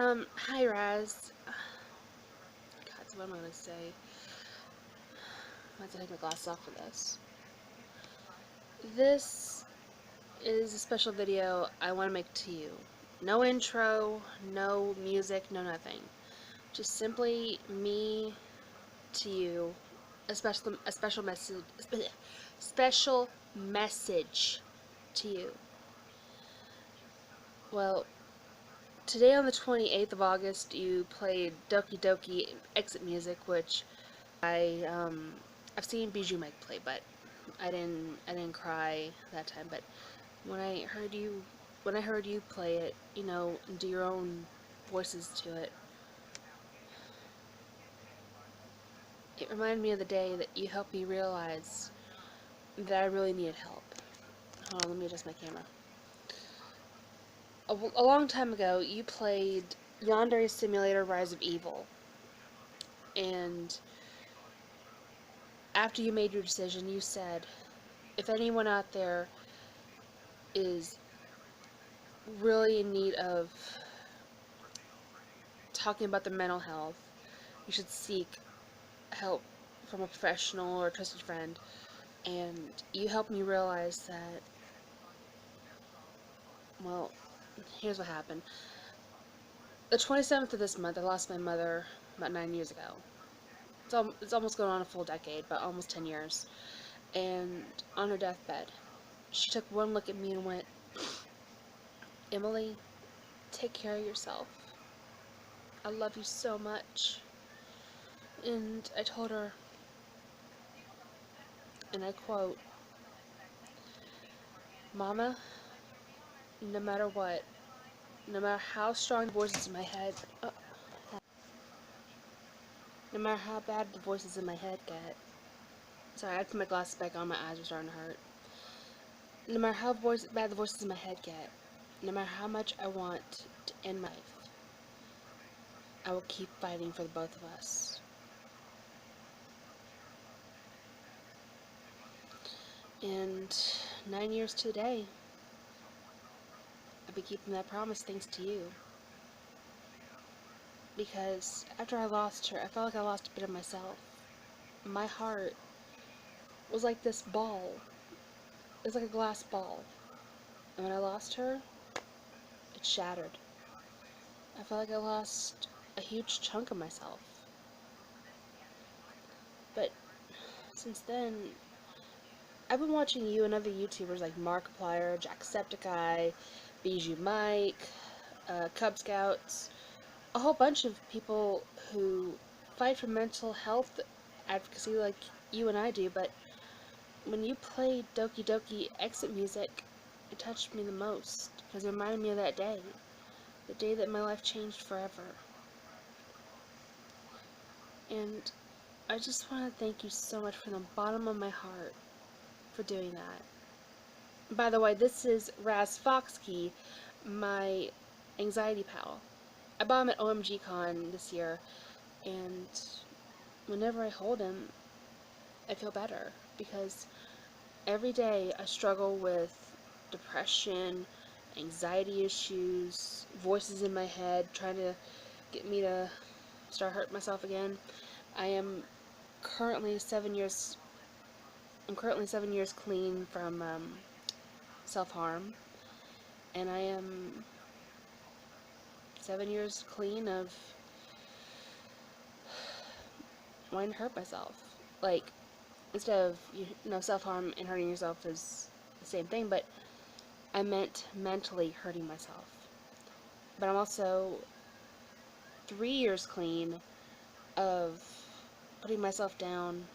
Hi Razz. God, so what am I gonna say? I have to take my glasses off for this. This is a special video I want to make to you. No intro, no music, no nothing. Just simply me to you. A special message. Special message to you. Well, today on the 28th of August, you played Doki Doki exit music, which I've seen Bijou Mike play, but I didn't cry that time. But when I heard you play it, and do your own voices to it, it reminded me of the day that you helped me realize that I really needed help. Hold on, let me adjust my camera. A long time ago, you played Yandere Simulator: Rise of Evil, and after you made your decision, you said, if anyone out there is really in need of talking about their mental health, you should seek help from a professional or a trusted friend. And you helped me realize that, well, here's what happened. The 27th of this month, I lost my mother about 9 years ago. It's almost going on a full decade, but almost 10 years. And on her deathbed, she took one look at me and went, Emily, take care of yourself. I love you so much. And I told her, and I quote, Mama, no matter what, no matter how strong the voices in my head, no matter how bad the voices in my head get, sorry, I had to put my glasses back on, my eyes were starting to hurt. No matter how bad the voices in my head get, no matter how much I want to end my life, I will keep fighting for the both of us. And 9 years today, I'll be keeping that promise thanks to you. Because after I lost her, I felt like I lost a bit of myself. My heart was like this ball. It was like a glass ball. And when I lost her, it shattered. I felt like I lost a huge chunk of myself. But since then, I've been watching you and other YouTubers like Markiplier, Jacksepticeye, Bijou Mike, Cub Scouts, a whole bunch of people who fight for mental health advocacy like you and I do, but when you played Doki Doki exit music, it touched me the most, because it reminded me of that day. The day that my life changed forever. And I just want to thank you so much from the bottom of my heart for doing that. By the way, this is Razzbowski, my anxiety pal. I bought him at OMG Con this year, and whenever I hold him, I feel better, because every day I struggle with depression, anxiety issues, voices in my head trying to get me to start hurting myself again. I am currently 7 years. I'm currently 7 years clean from self-harm, and I am 7 years clean of wanting to hurt myself. Like, instead of self-harm and hurting yourself is the same thing, but I meant mentally hurting myself. But I'm also 3 years clean of putting myself down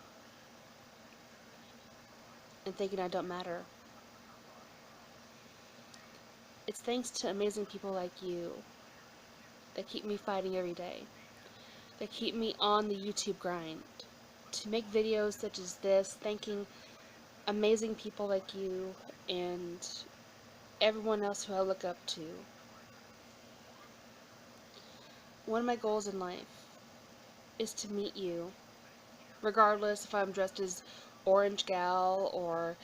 and thinking I don't matter. It's thanks to amazing people like you that keep me fighting every day, that keep me on the YouTube grind, to make videos such as this, thanking amazing people like you and everyone else who I look up to. One of my goals in life is to meet you, regardless if I'm dressed as Orange Gal or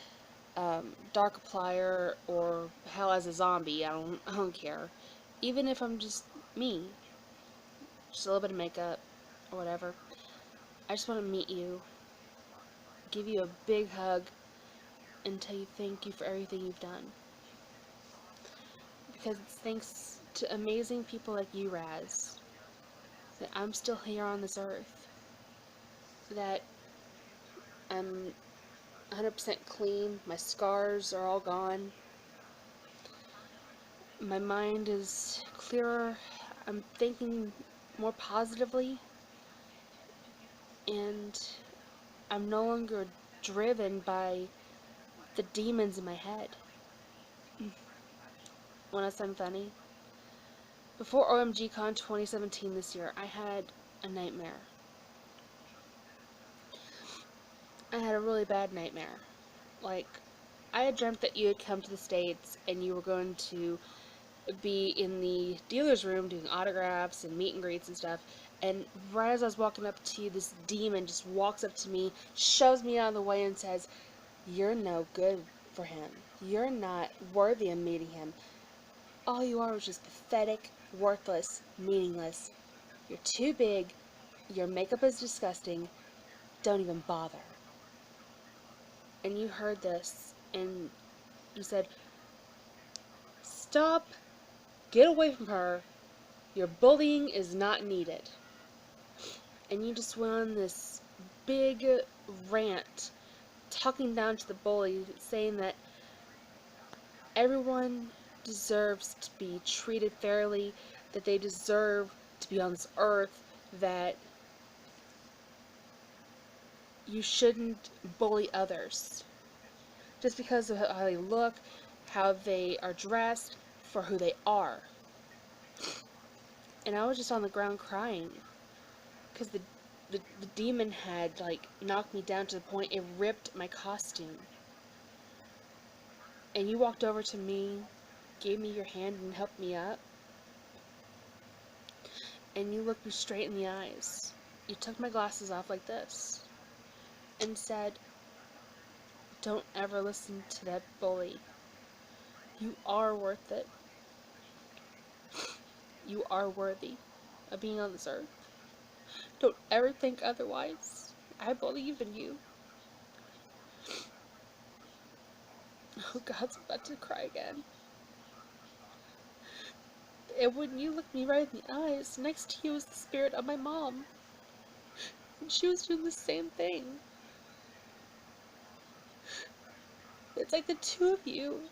Darkiplier or hell as a zombie. I don't care. Even if I'm just me, just a little bit of makeup, or whatever. I just want to meet you, give you a big hug, and tell you thank you for everything you've done. Because it's thanks to amazing people like you, Razz, that I'm still here on this earth. That I'm 100% clean, my scars are all gone, my mind is clearer, I'm thinking more positively, and I'm no longer driven by the demons in my head. Wanna sound funny? Before OMGCon 2017 this year, I had a nightmare. I had a really bad nightmare. Like, I had dreamt that you had come to the States and you were going to be in the dealer's room doing autographs and meet and greets and stuff, and right as I was walking up to you, this demon just walks up to me, shoves me out of the way, and says, "You're no good for him. You're not worthy of meeting him. All you are is just pathetic, worthless, meaningless. You're too big, your makeup is disgusting, don't even bother." And you heard this, and you said, "Stop, get away from her, your bullying is not needed." And you just went on this big rant, talking down to the bully, saying that everyone deserves to be treated fairly, that they deserve to be on this earth, that you shouldn't bully others just because of how they look, how they are dressed, for who they are. And I was just on the ground crying because the demon had like knocked me down to the point it ripped my costume. And you walked over to me, gave me your hand and helped me up, and you looked me straight in the eyes. You took my glasses off like this and said, "Don't ever listen to that bully. You are worth it. You are worthy of being on this earth. Don't ever think otherwise. I believe in you." Oh, God's about to cry again. And when you looked me right in the eyes, next to you was the spirit of my mom. And she was doing the same thing. It's like the two of you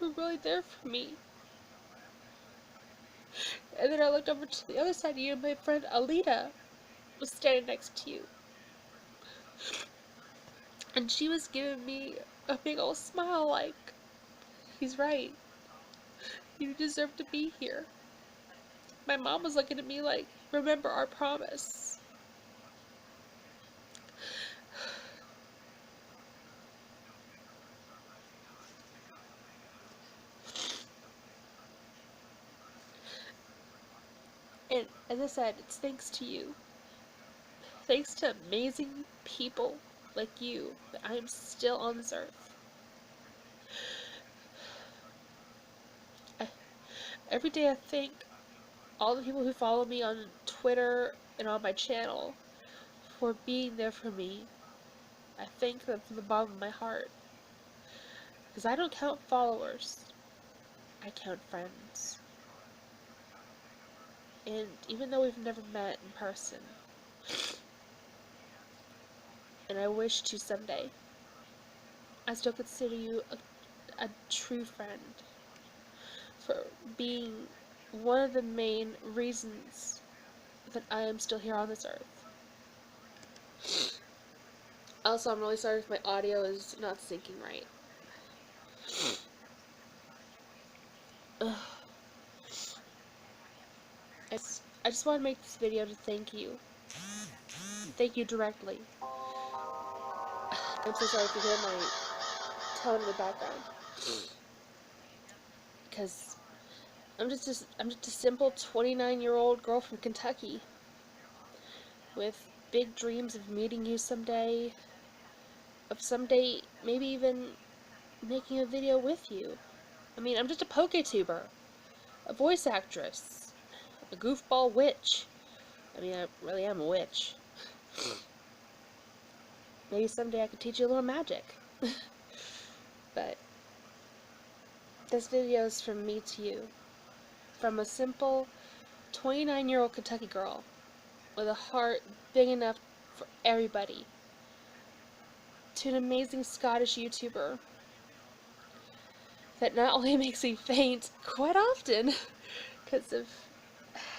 were really there for me. And then I looked over to the other side of you, and my friend Alita was standing next to you. And she was giving me a big old smile like, "He's right. You deserve to be here." My mom was looking at me like, "Remember our promise." And as I said, it's thanks to you. Thanks to amazing people like you that I am still on this earth. Every day I thank all the people who follow me on Twitter and on my channel for being there for me. I thank them from the bottom of my heart. Because I don't count followers, I count friends. And even though we've never met in person, and I wish to someday, I still consider you a true friend for being one of the main reasons that I am still here on this earth. Also, I'm really sorry if my audio is not syncing right. Ugh. I just want to make this video to thank you. Thank you directly. I'm so sorry if you hear my tone in the background. Because I'm just a simple 29-year-old girl from Kentucky with big dreams of meeting you someday, of someday maybe even making a video with you. I mean, I'm just a PokeTuber, a voice actress, a goofball witch. I mean, I really am a witch. Maybe someday I could teach you a little magic. But this video is from me to you. From a simple 29-year-old Kentucky girl with a heart big enough for everybody, to an amazing Scottish YouTuber that not only makes me faint quite often because of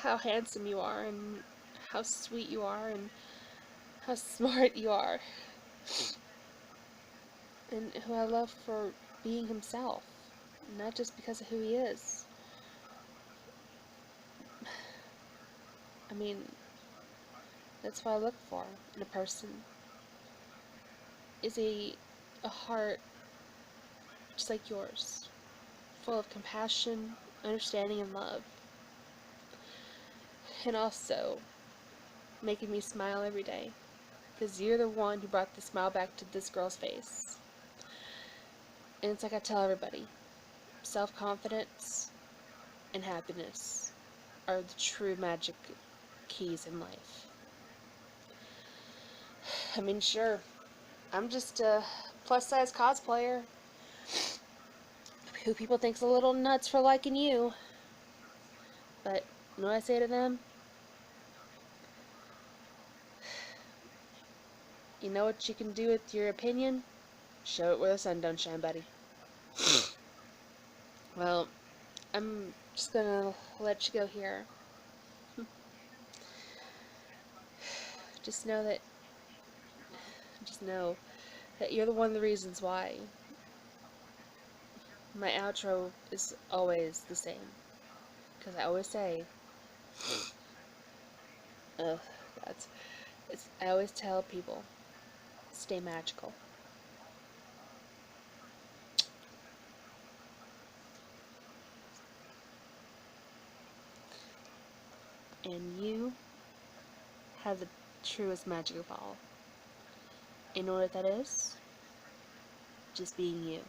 how handsome you are and how sweet you are and how smart you are, and who I love for being himself, not just because of who he is. I mean, that's what I look for in a person, is a heart just like yours, full of compassion, understanding, and love. And also making me smile every day, because you're the one who brought the smile back to this girl's face. And it's like I tell everybody, self-confidence and happiness are the true magic keys in life. I mean, sure, I'm just a plus-size cosplayer who people think's a little nuts for liking you. But you know what I say to them? You know what you can do with your opinion? Show it where the sun don't shine, buddy. Well, I'm just gonna let you go here. Just know that you're the one of the reasons why my outro is always the same. Because I always say, ugh, I always tell people, stay magical. And you have the truest magic of all. And you know what that is? Just being you.